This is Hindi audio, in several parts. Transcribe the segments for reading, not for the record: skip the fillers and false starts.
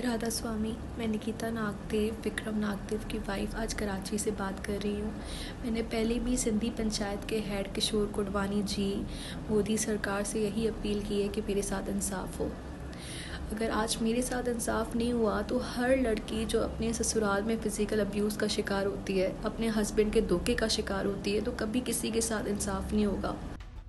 राधा स्वामी, मैं निकिता नागदेव, विक्रम नागदेव की वाइफ आज कराची से बात कर रही हूँ। मैंने पहले भी सिंधी पंचायत के हेड किशोर कुडवानी जी, मोदी सरकार से यही अपील की है कि मेरे साथ इंसाफ हो। अगर आज मेरे साथ इंसाफ नहीं हुआ तो हर लड़की जो अपने ससुराल में फ़िज़िकल अब्यूज़ का शिकार होती है, अपने हस्बैंड के धोखे का शिकार होती है, तो कभी किसी के साथ इंसाफ नहीं होगा।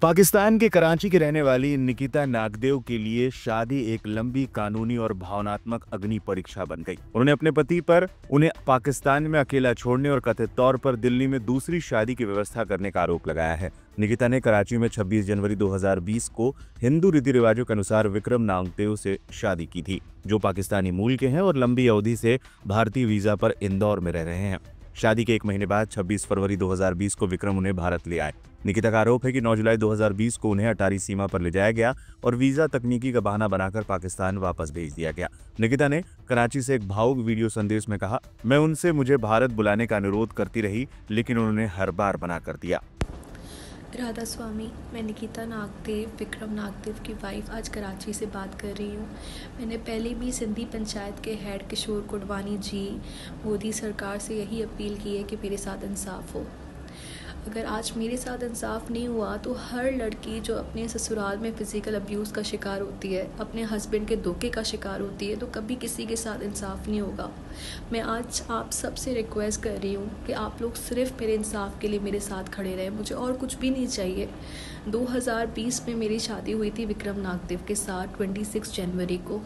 पाकिस्तान के कराची की रहने वाली निकिता नागदेव के लिए शादी एक लंबी कानूनी और भावनात्मक अग्नि परीक्षा बन गई। उन्होंने अपने पति पर उन्हें पाकिस्तान में अकेला छोड़ने और कथित तौर पर दिल्ली में दूसरी शादी की व्यवस्था करने का आरोप लगाया है। निकिता ने कराची में 26 जनवरी 2020 को हिंदू रीति रिवाजों के अनुसार विक्रम नागदेव से शादी की थी, जो पाकिस्तानी मूल के हैं और लंबी अवधि से भारतीय वीजा पर इंदौर में रह रहे हैं। शादी के एक महीने बाद 26 फरवरी 2020 को विक्रम उन्हें भारत ले आए। निकिता का आरोप है कि 9 जुलाई 2020 को उन्हें अटारी सीमा पर ले जाया गया और वीजा तकनीकी का बहाना बनाकर पाकिस्तान वापस भेज दिया गया। निकिता ने कराची से एक भावुक वीडियो संदेश में कहा, मैं उनसे मुझे भारत बुलाने का अनुरोध करती रही, लेकिन उन्होंने हर बार मना कर दिया। राधा स्वामी, मैं निकिता नागदेव, विक्रम नागदेव की वाइफ आज कराची से बात कर रही हूँ। मैंने पहले भी सिंधी पंचायत के हेड किशोर कुडवानी जी, मोदी सरकार से यही अपील की है कि मेरे साथ इंसाफ हो। अगर आज मेरे साथ इंसाफ नहीं हुआ तो हर लड़की जो अपने ससुराल में फ़िज़िकल अब्यूज़ का शिकार होती है, अपने हस्बैंड के धोखे का शिकार होती है, तो कभी किसी के साथ इंसाफ नहीं होगा। मैं आज आप सबसे रिक्वेस्ट कर रही हूँ कि आप लोग सिर्फ मेरे इंसाफ के लिए मेरे साथ खड़े रहें, मुझे और कुछ भी नहीं चाहिए। 2020 में मेरी शादी हुई थी विक्रम नागदेव के साथ 26 जनवरी को।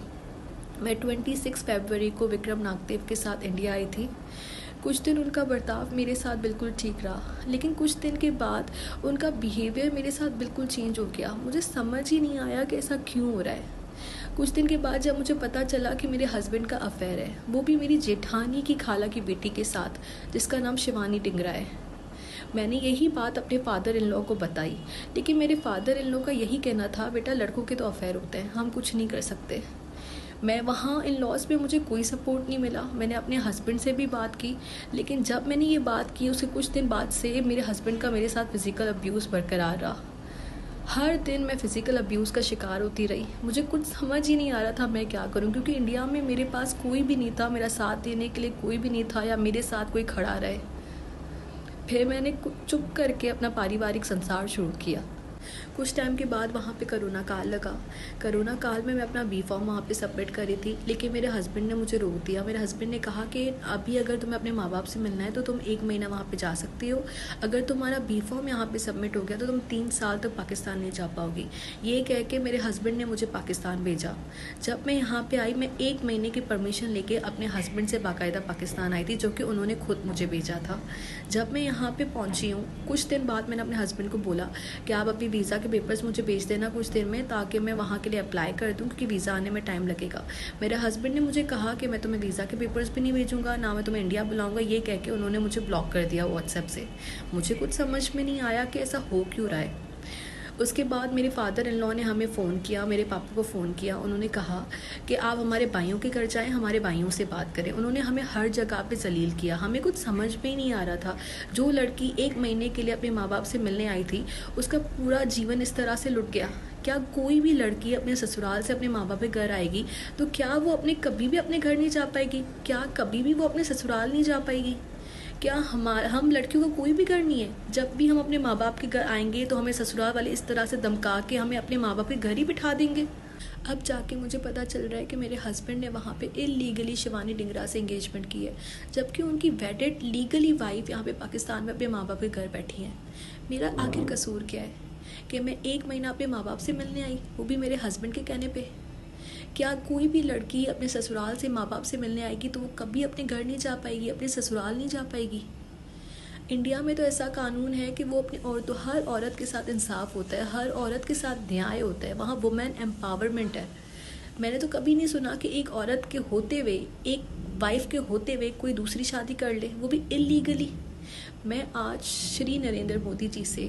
मैं 26 फरवरी को विक्रम नागदेव के साथ इंडिया आई थी। कुछ दिन उनका बर्ताव मेरे साथ बिल्कुल ठीक रहा, लेकिन कुछ दिन के बाद उनका बिहेवियर मेरे साथ बिल्कुल चेंज हो गया। मुझे समझ ही नहीं आया कि ऐसा क्यों हो रहा है। कुछ दिन के बाद जब मुझे पता चला कि मेरे हस्बैंड का अफेयर है, वो भी मेरी जेठानी की खाला की बेटी के साथ, जिसका नाम शिवानी डिंगरा है। मैंने यही बात अपने फादर इन लॉ को बताई, लेकिन मेरे फादर इन लॉ का यही कहना था, बेटा लड़कों के तो अफेयर होते हैं, हम कुछ नहीं कर सकते। मैं वहाँ इन लॉज में मुझे कोई सपोर्ट नहीं मिला। मैंने अपने हस्बैंड से भी बात की, लेकिन जब मैंने ये बात की उसके कुछ दिन बाद से मेरे हस्बैंड का मेरे साथ फ़िज़िकल अब्यूज़ बरकरार रहा। हर दिन मैं फ़िज़िकल अब्यूज़ का शिकार होती रही। मुझे कुछ समझ ही नहीं आ रहा था मैं क्या करूं, क्योंकि इंडिया में मेरे पास कोई भी नहीं था, मेरा साथ देने के लिए कोई भी नहीं था या मेरे साथ कोई खड़ा रहे। फिर मैंने चुप करके अपना पारिवारिक संसार शुरू किया। कुछ टाइम के बाद वहाँ पे कोरोना काल लगा। कोरोना काल में मैं अपना बी फॉर्म वहाँ पे सबमिट करी थी, लेकिन मेरे हस्बैंड ने मुझे रोक दिया। मेरे हस्बैंड ने कहा कि अभी अगर तुम्हें अपने माँ बाप से मिलना है तो तुम 1 महीना वहाँ पे जा सकती हो, अगर तुम्हारा बी फॉर्म यहाँ पे सबमिट हो गया तो तुम 3 साल तक पाकिस्तान नहीं जा पाओगी। ये कह के मेरे हस्बैंड ने मुझे पाकिस्तान भेजा। जब मैं यहाँ पर आई, मैं 1 महीने की परमिशन लेके अपने हस्बैंड से बाकायदा पाकिस्तान आई थी, जो कि उन्होंने खुद मुझे भेजा था। जब मैं यहाँ पर पहुँची हूँ, कुछ दिन बाद मैंने अपने हस्बैंड को बोला कि आप अभी वीज़ा के पेपर्स मुझे भेज देना कुछ दिन में, ताकि मैं वहाँ के लिए अप्लाई कर दूँ, क्योंकि वीज़ा आने में टाइम लगेगा। मेरे हस्बैंड ने मुझे कहा कि मैं तुम्हें वीज़ा के पेपर्स भी नहीं भेजूँगा, ना मैं तुम्हें इंडिया बुलाऊँगा। ये कह के उन्होंने मुझे ब्लॉक कर दिया व्हाट्सएप से। मुझे कुछ समझ में नहीं आया कि ऐसा हो क्यों रहा है। उसके बाद मेरे फादर इन लॉ ने हमें फ़ोन किया, मेरे पापा को फ़ोन किया। उन्होंने कहा कि आप हमारे भाइयों के घर जाएं, हमारे भाइयों से बात करें। उन्होंने हमें हर जगह पे जलील किया। हमें कुछ समझ में ही नहीं आ रहा था। जो लड़की 1 महीने के लिए अपने माँ बाप से मिलने आई थी, उसका पूरा जीवन इस तरह से लुट गया। क्या कोई भी लड़की अपने ससुराल से अपने माँ बाप के घर आएगी तो क्या वो कभी भी अपने घर नहीं जा पाएगी? क्या कभी भी वो अपने ससुराल नहीं जा पाएगी? क्या हम लड़कियों का कोई भी घर नहीं है? जब भी हम अपने माँ बाप के घर आएंगे तो हमें ससुराल वाले इस तरह से धमका के हमें अपने माँ बाप के घर ही बिठा देंगे। अब जाके मुझे पता चल रहा है कि मेरे हस्बैंड ने वहाँ पे इलीगली शिवानी डिंगरा से एंगेजमेंट की है, जबकि उनकी वेडेड लीगली वाइफ यहाँ पे पाकिस्तान में अपने माँ बाप के घर बैठी है। मेरा आखिर कसूर क्या है कि मैं 1 महीना अपने माँ बाप से मिलने आई, वो भी मेरे हस्बैंड के कहने पे? क्या कोई भी लड़की अपने ससुराल से माँ बाप से मिलने आएगी तो वो कभी अपने घर नहीं जा पाएगी, अपने ससुराल नहीं जा पाएगी? इंडिया में तो ऐसा कानून है कि वो तो हर औरत के साथ इंसाफ होता है, हर औरत के साथ न्याय होता है, वहाँ वुमेन एम्पावरमेंट है। मैंने तो कभी नहीं सुना कि एक औरत के होते हुए, एक वाइफ के होते हुए कोई दूसरी शादी कर ले, वो भी इलीगली। मैं आज श्री नरेंद्र मोदी जी से,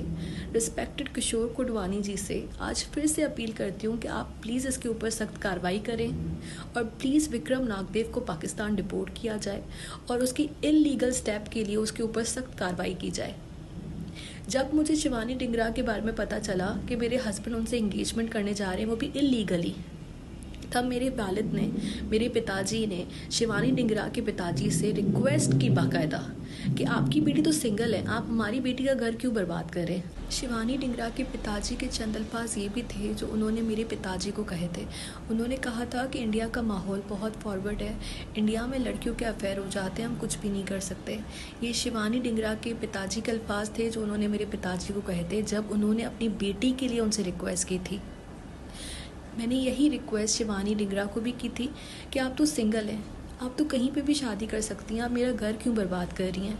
रिस्पेक्टेड किशोर कुडवानी जी से आज फिर से अपील करती हूँ कि आप प्लीज़ इसके ऊपर सख्त कार्रवाई करें और प्लीज़ विक्रम नागदेव को पाकिस्तान डिपोर्ट किया जाए और उसकी इलीगल स्टेप के लिए उसके ऊपर सख्त कार्रवाई की जाए। जब मुझे शिवानी डिंगरा के बारे में पता चला कि मेरे हस्बैंड उनसे एंगेजमेंट करने जा रहे हैं, वो भी इलीगली, तब मेरे वालिद ने, मेरे पिताजी ने शिवानी डिंगरा के पिताजी से रिक्वेस्ट की बाकायदा कि आपकी बेटी तो सिंगल है, आप हमारी बेटी का घर क्यों बर्बाद करें। शिवानी डिंगरा के पिताजी के चंद अल्फाज ये भी थे जो उन्होंने मेरे पिताजी को कहे थे। उन्होंने कहा था कि इंडिया का माहौल बहुत फॉरवर्ड है, इंडिया में लड़कियों के अफेयर हो जाते हैं, हम कुछ भी नहीं कर सकते। ये शिवानी डिंगरा के पिताजी के अल्फाज थे जो उन्होंने मेरे पिताजी को कहे थे जब उन्होंने अपनी बेटी के लिए उनसे रिक्वेस्ट की थी। मैंने यही रिक्वेस्ट शिवानी डिंगरा को भी की थी कि आप तो सिंगल हैं, आप तो कहीं पे भी शादी कर सकती हैं, आप मेरा घर क्यों बर्बाद कर रही हैं।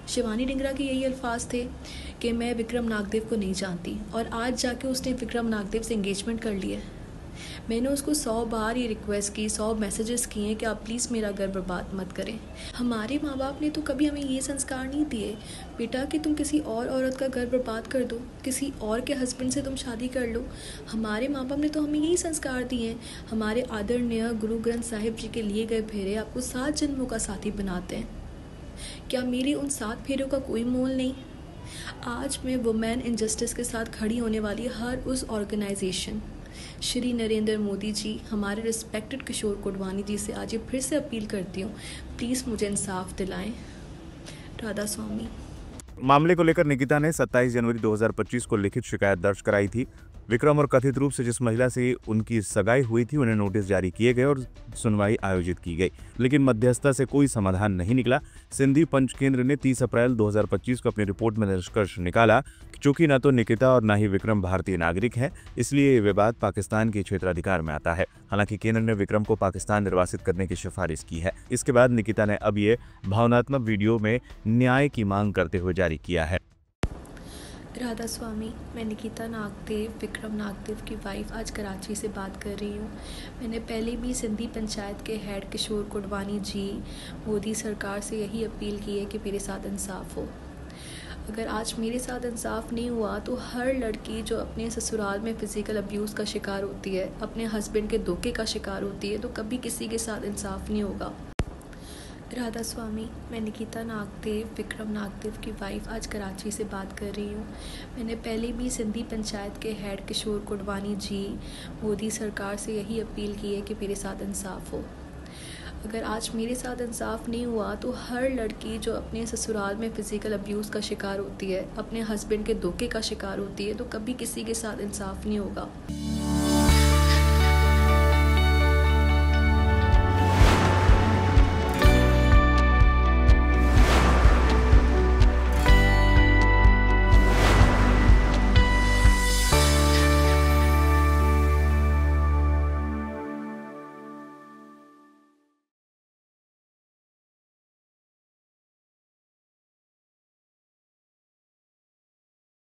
शिवानी डिंगरा के यही अल्फाज थे कि मैं विक्रम नागदेव को नहीं जानती, और आज जाके उसने विक्रम नागदेव से एंगेजमेंट कर लिया। मैंने उसको 100 बार ये रिक्वेस्ट की, 100 मैसेजेस किए हैं कि आप प्लीज़ मेरा घर बर्बाद मत करें। हमारे माँ बाप ने तो कभी हमें ये संस्कार नहीं दिए बेटा कि तुम किसी और औरत का घर बर्बाद कर दो, किसी और के हस्बैंड से तुम शादी कर लो। हमारे माँ बाप ने तो हमें यही संस्कार दिए हैं। हमारे आदरणीय गुरु ग्रंथ साहिब जी के लिए गए फेरे आपको 7 जन्मों का साथी बनाते हैं। क्या मेरे उन 7 फेरों का कोई मोल नहीं? आज मैं वुमेन इनजस्टिस के साथ खड़ी होने वाली हर उस ऑर्गेनाइजेशन श्री नरेंद्र मोदी जी, हमारे रिस्पेक्टेड किशोर कोडवानी जी से आज ये फिर से अपील करती हूँ, प्लीज़ मुझे इंसाफ दिलाएं। राधा स्वामी। मामले को लेकर निकिता ने 27 जनवरी 2025 को लिखित शिकायत दर्ज कराई थी। विक्रम और कथित रूप से जिस महिला से उनकी सगाई हुई थी उन्हें नोटिस जारी किए गए और सुनवाई आयोजित की गई, लेकिन मध्यस्थता से कोई समाधान नहीं निकला। सिंधी पंच केंद्र ने 30 अप्रैल 2025 को अपनी रिपोर्ट में निष्कर्ष निकाला कि चूंकि न तो निकिता और न ही विक्रम भारतीय नागरिक हैं, इसलिए ये विवाद पाकिस्तान के क्षेत्राधिकार में आता है। हालांकि केंद्र ने विक्रम को पाकिस्तान निर्वासित करने की सिफारिश की है। इसके बाद निकिता ने अब ये भावनात्मक वीडियो में न्याय की मांग करते हुए जारी किया है। राधा स्वामी, मैं निकिता नागदेव, विक्रम नागदेव की वाइफ, आज कराची से बात कर रही हूँ। मैंने पहले भी सिंधी पंचायत के हेड किशोर कोडवानी जी, मोदी सरकार से यही अपील की है कि मेरे साथ इंसाफ हो। अगर आज मेरे साथ इंसाफ नहीं हुआ तो हर लड़की जो अपने ससुराल में फ़िज़िकल अब्यूज़ का शिकार होती है, अपने हस्बैंड के धोखे का शिकार होती है, तो कभी किसी के साथ इंसाफ नहीं होगा। राधा स्वामी, मैं निकिता नागदेव, विक्रम नागदेव की वाइफ, आज कराची से बात कर रही हूँ। मैंने पहले भी सिंधी पंचायत के हेड किशोर कोडवानी जी, मोदी सरकार से यही अपील की है कि मेरे साथ इंसाफ हो। अगर आज मेरे साथ इंसाफ नहीं हुआ तो हर लड़की जो अपने ससुराल में फ़िज़िकल अब्यूज़ का शिकार होती है, अपने हस्बैंड के धोखे का शिकार होती है, तो कभी किसी के साथ इंसाफ नहीं होगा।